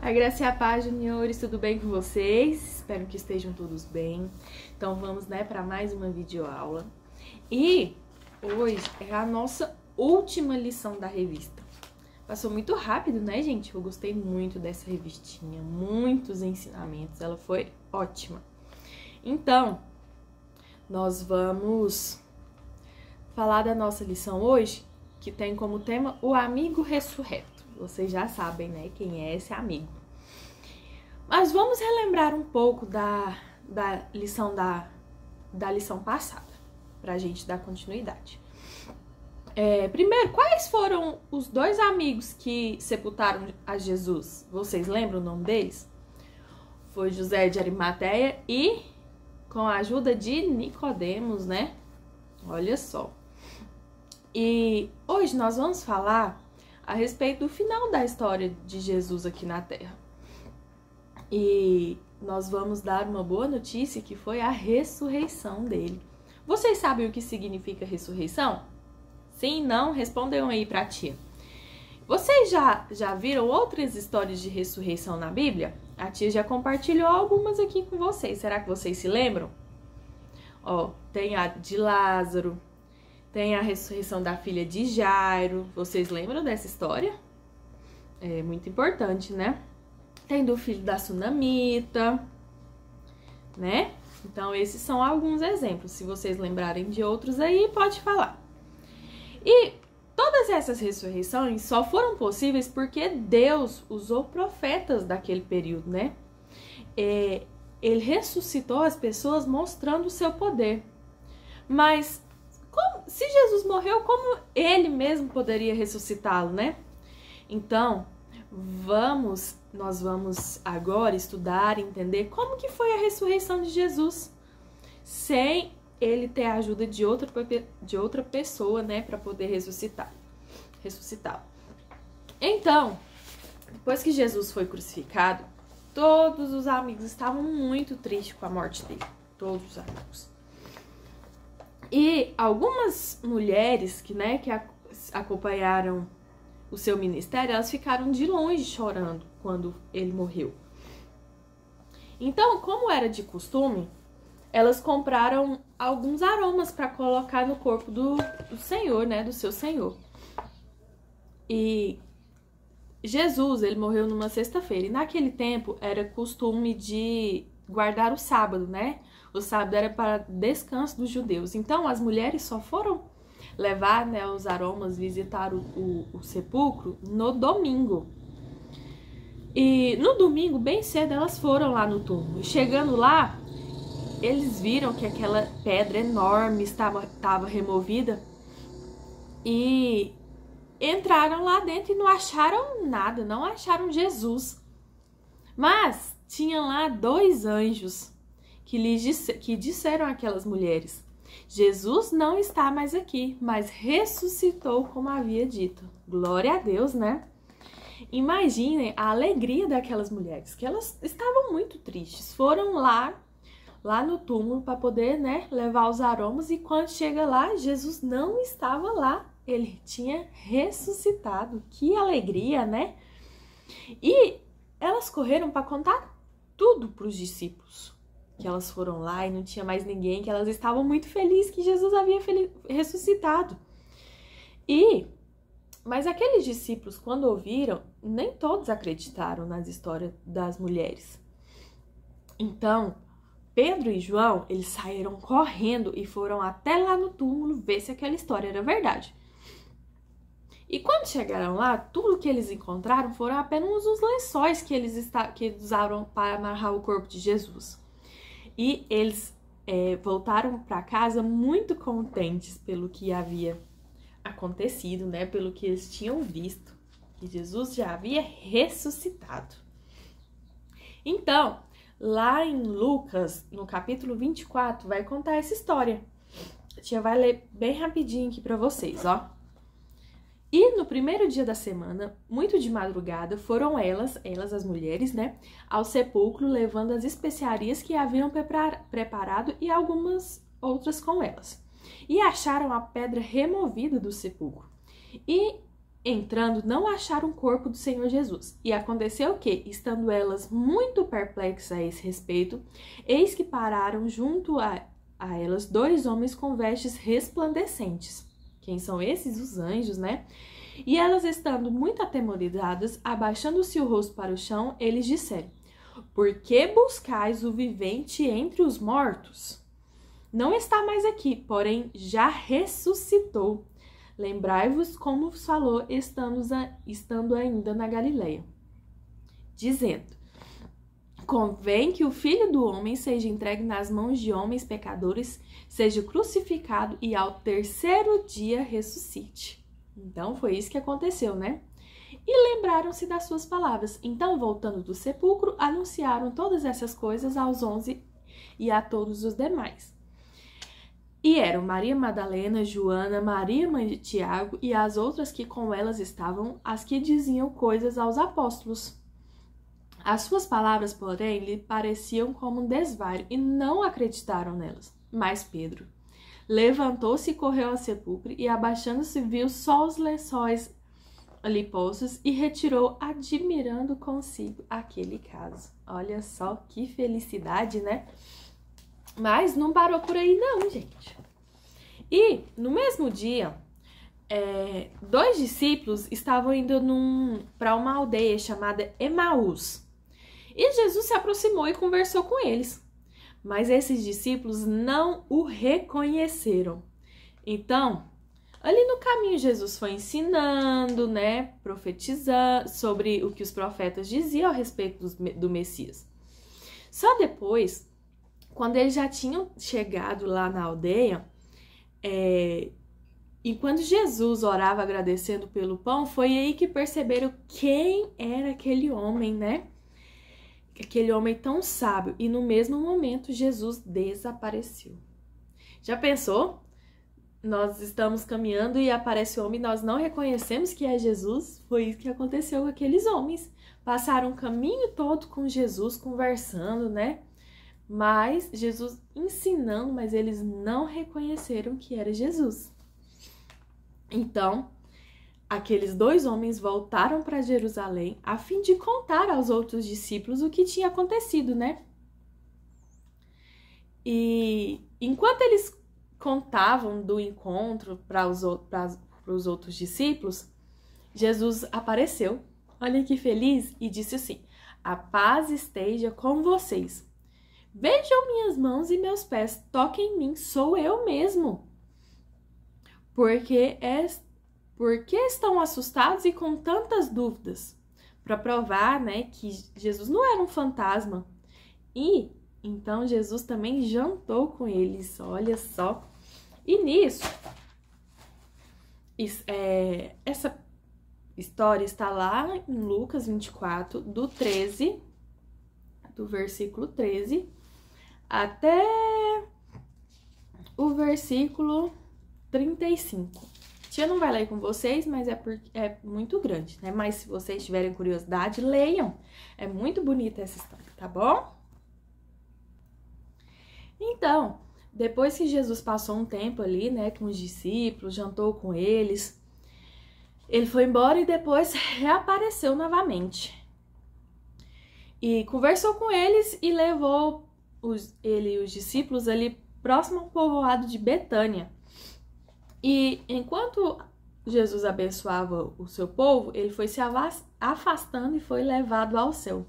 A graça e a paz, juniores, tudo bem com vocês? Espero que estejam todos bem. Então vamos, para mais uma videoaula. E hoje é a nossa última lição da revista. Passou muito rápido, né, gente? Eu gostei muito dessa revistinha, muitos ensinamentos, ela foi ótima. Então, nós vamos falar da nossa lição hoje, que tem como tema o amigo ressurreto. Vocês já sabem, né, quem é esse amigo. Mas vamos relembrar um pouco da lição lição passada, para a gente dar continuidade. Primeiro, quais foram os dois amigos que sepultaram a Jesus? Vocês lembram o nome deles? Foi José de Arimateia e com a ajuda de Nicodemos, né? Olha só. E hoje nós vamos falar a respeito do final da história de Jesus aqui na Terra. E nós vamos dar uma boa notícia, que foi a ressurreição dele. Vocês sabem o que significa ressurreição? Sim, não? Respondam aí pra tia. Vocês já viram outras histórias de ressurreição na Bíblia? A tia já compartilhou algumas aqui com vocês. Será que vocês se lembram? Ó, tem a de Lázaro, tem a ressurreição da filha de Jairo. Vocês lembram dessa história? É muito importante, né? Tem do filho da Sunamita, né? Então, esses são alguns exemplos. Se vocês lembrarem de outros aí, pode falar. E todas essas ressurreições só foram possíveis porque Deus usou profetas daquele período, né? Ele ressuscitou as pessoas mostrando o seu poder. Mas se Jesus morreu, como ele mesmo poderia ressuscitá-lo, né? Então, nós vamos agora estudar e entender como que foi a ressurreição de Jesus, sem ele ter a ajuda de outra pessoa, né, para poder ressuscitá-lo. Então, depois que Jesus foi crucificado, todos os amigos estavam muito tristes com a morte dele, todos os amigos. E algumas mulheres que acompanharam o seu ministério, elas ficaram de longe chorando quando ele morreu. Então, como era de costume, elas compraram alguns aromas para colocar no corpo do Senhor, né, do seu Senhor. E Jesus, ele morreu numa sexta-feira, e naquele tempo era costume de guardar o sábado, né? O sábado era para descanso dos judeus. Então, as mulheres só foram levar, né, os aromas, visitar o sepulcro no domingo. E no domingo, bem cedo, elas foram lá no túmulo. Chegando lá, eles viram que aquela pedra enorme estava removida e entraram lá dentro e não acharam nada, não acharam Jesus. Mas tinha lá dois anjos que disseram àquelas mulheres: Jesus não está mais aqui, mas ressuscitou como havia dito. Glória a Deus, né? Imaginem a alegria daquelas mulheres, que elas estavam muito tristes. Foram lá no túmulo para poder, né, levar os aromas, e quando chega lá, Jesus não estava lá. Ele tinha ressuscitado. Que alegria, né? E elas correram para contar tudo para os discípulos. Que elas foram lá e não tinha mais ninguém, que elas estavam muito felizes que Jesus havia ressuscitado. Mas aqueles discípulos, quando ouviram, nem todos acreditaram nas histórias das mulheres. Então, Pedro e João, eles saíram correndo e foram até lá no túmulo ver se aquela história era verdade. E quando chegaram lá, tudo que eles encontraram foram apenas os lençóis que eles usaram para amarrar o corpo de Jesus. E eles voltaram para casa muito contentes pelo que havia acontecido, né? Pelo que eles tinham visto, que Jesus já havia ressuscitado. Então, lá em Lucas, no capítulo 24, vai contar essa história. A tia vai ler bem rapidinho aqui para vocês, ó. E no primeiro dia da semana, muito de madrugada, foram elas as mulheres, né, ao sepulcro, levando as especiarias que haviam preparado e algumas outras com elas. E acharam a pedra removida do sepulcro. E Entrando, não acharam o corpo do Senhor Jesus. E aconteceu que, estando elas muito perplexas a esse respeito, eis que pararam junto a elas 2 homens com vestes resplandecentes. Quem são esses? Os anjos, né? E elas, estando muito atemorizadas, abaixando-se o rosto para o chão, eles disseram: Por que buscais o vivente entre os mortos? Não está mais aqui, porém já ressuscitou. Lembrai-vos como vos falou estando ainda na Galileia, dizendo: Convém que o Filho do Homem seja entregue nas mãos de homens pecadores, seja crucificado e ao 3º dia ressuscite. Então foi isso que aconteceu, né? E lembraram-se das suas palavras. Então, voltando do sepulcro, anunciaram todas essas coisas aos 11 e a todos os demais. E eram Maria Madalena, Joana, Maria mãe de Tiago e as outras que com elas estavam, as que diziam coisas aos apóstolos. As suas palavras, porém, lhe pareciam como um desvario e não acreditaram nelas. Mas Pedro levantou-se e correu ao sepulcro e, abaixando-se, viu só os lençóis ali postos e retirou, admirando consigo aquele caso. Olha só que felicidade, né? Mas não parou por aí não, gente. E no mesmo dia, 2 discípulos estavam indo para uma aldeia chamada Emaús. E Jesus se aproximou e conversou com eles. Mas esses discípulos não o reconheceram. Então, ali no caminho, Jesus foi ensinando, né, profetizando sobre o que os profetas diziam a respeito do Messias. Só depois, quando eles já tinham chegado lá na aldeia, e quando Jesus orava agradecendo pelo pão, foi aí que perceberam quem era aquele homem, né? Aquele homem tão sábio. E no mesmo momento, Jesus desapareceu. Já pensou? Nós estamos caminhando e aparece o homem, nós não reconhecemos que é Jesus. Foi isso que aconteceu com aqueles homens. Passaram o caminho todo com Jesus, conversando, né? Mas Jesus ensinando, mas eles não reconheceram que era Jesus. Então, aqueles 2 homens voltaram para Jerusalém a fim de contar aos outros discípulos o que tinha acontecido, né? E enquanto eles contavam do encontro para os outros discípulos, Jesus apareceu, olha que feliz, e disse assim: A paz esteja com vocês. Vejam minhas mãos e meus pés, toquem em mim, sou eu mesmo. Porque estão assustados e com tantas dúvidas? Para provar, né, que Jesus não era um fantasma. E então Jesus também jantou com eles, olha só. E nisso, essa história está lá em Lucas 24, do versículo 13, até o versículo 35. Tia não vai ler com vocês, mas é muito grande, né? Mas se vocês tiverem curiosidade, leiam. É muito bonita essa história, tá bom? Então, depois que Jesus passou um tempo ali, né, com os discípulos, jantou com eles, ele foi embora e depois reapareceu novamente. E conversou com eles e levou ele e os discípulos ali próximo ao povoado de Betânia. E enquanto Jesus abençoava o seu povo, ele foi se afastando e foi levado ao céu.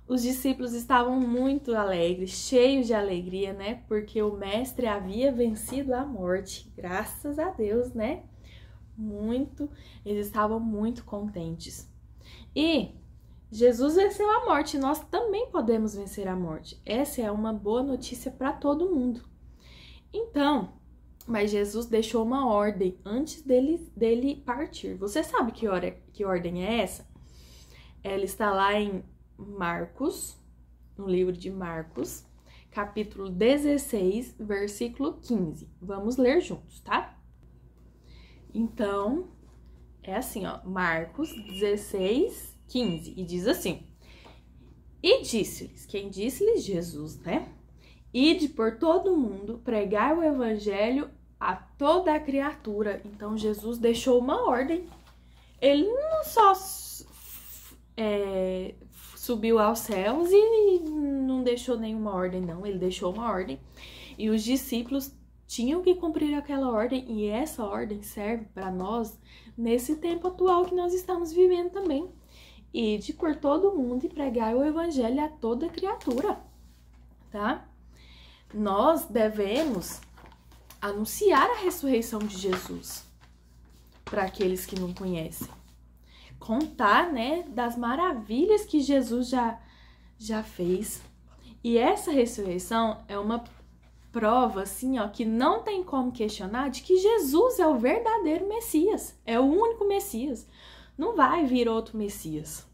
Os discípulos estavam muito alegres, cheios de alegria, né? Porque o mestre havia vencido a morte. Graças a Deus, né? Eles estavam muito contentes. E Jesus venceu a morte, nós também podemos vencer a morte. Essa é uma boa notícia para todo mundo. Então, mas Jesus deixou uma ordem antes dele partir. Você sabe que ordem é essa? Ela está lá em Marcos, no livro de Marcos, capítulo 16, versículo 15. Vamos ler juntos, tá? Então, é assim, ó, Marcos 16, 15, e diz assim: E disse-lhes, quem disse-lhes? Jesus, né? Ide por todo o mundo, pregai o evangelho a toda a criatura. Então, Jesus deixou uma ordem. ele não só subiu aos céus e não deixou nenhuma ordem, não. Ele deixou uma ordem e os discípulos tinham que cumprir aquela ordem, e essa ordem serve para nós nesse tempo atual que nós estamos vivendo também. Ide por todo o mundo e pregai o evangelho a toda criatura, tá? Nós devemos anunciar a ressurreição de Jesus para aqueles que não conhecem. Contar, né, das maravilhas que Jesus já fez. E essa ressurreição é uma prova, assim, ó, que não tem como questionar de que Jesus é o verdadeiro Messias. É o único Messias. Não vai vir outro Messias.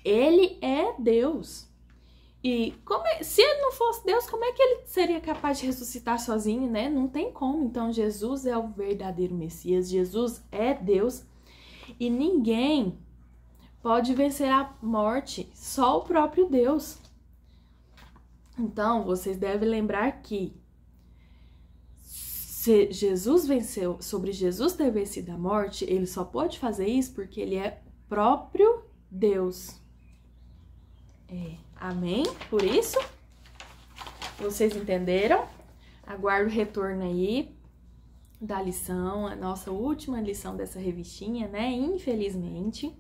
Ele é Deus. E se ele não fosse Deus, como é que ele seria capaz de ressuscitar sozinho, né? Não tem como. Então, Jesus é o verdadeiro Messias. Jesus é Deus. E ninguém pode vencer a morte, só o próprio Deus. Então, vocês devem lembrar que se Jesus venceu, sobre Jesus ter vencido a morte, ele só pode fazer isso porque ele é próprio Deus. Amém? Por isso, vocês entenderam? Aguardo o retorno aí da lição, a nossa última lição dessa revistinha, né? Infelizmente,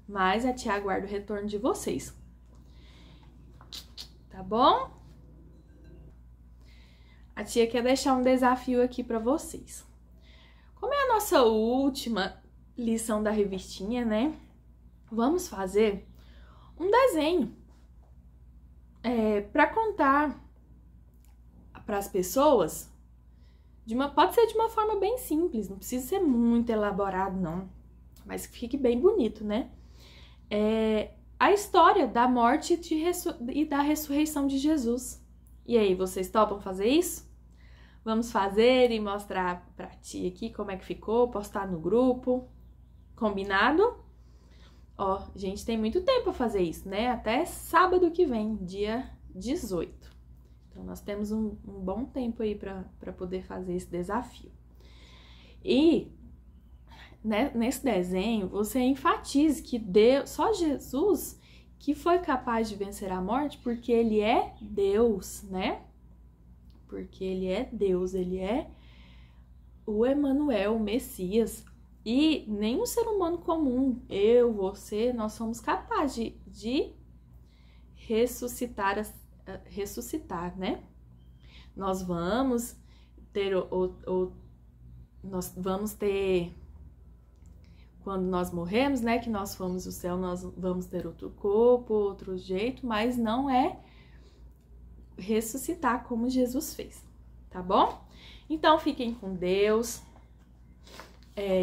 mas a tia aguarda o retorno de vocês. Tá bom? A tia quer deixar um desafio aqui para vocês. Como é a nossa última lição da revistinha, né? Vamos fazer um desenho para contar para as pessoas, pode ser de uma forma bem simples, não precisa ser muito elaborado, não, mas que fique bem bonito, né? A história da morte e da ressurreição de Jesus. E aí, vocês topam fazer isso? Vamos fazer e mostrar pra tia aqui como é que ficou, postar no grupo. Combinado? Ó, gente, tem muito tempo pra fazer isso, né? Até sábado que vem, dia 18. Então, nós temos um bom tempo aí pra poder fazer esse desafio. E né, nesse desenho, você enfatize que só Jesus que foi capaz de vencer a morte, porque ele é Deus, né? Porque ele é Deus, ele é o Emanuel, o Messias. E nenhum ser humano comum, eu, você, nós somos capazes de ressuscitar, né? Nós vamos ter, quando nós morremos, né, que nós fomos ao céu, nós vamos ter outro corpo, outro jeito, mas não é ressuscitar como Jesus fez, tá bom? Então, fiquem com Deus.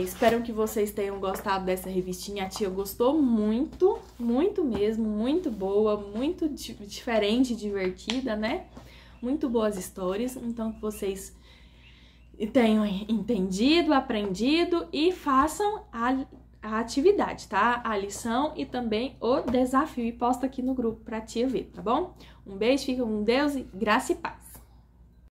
Espero que vocês tenham gostado dessa revistinha. A tia gostou muito, muito mesmo, muito boa, muito diferente, divertida, né? Muito boas histórias. Então, que vocês tenham entendido, aprendido e façam a atividade, tá? A lição e também o desafio. E posta aqui no grupo pra tia ver, tá bom? Um beijo, fica com Deus e graça e paz.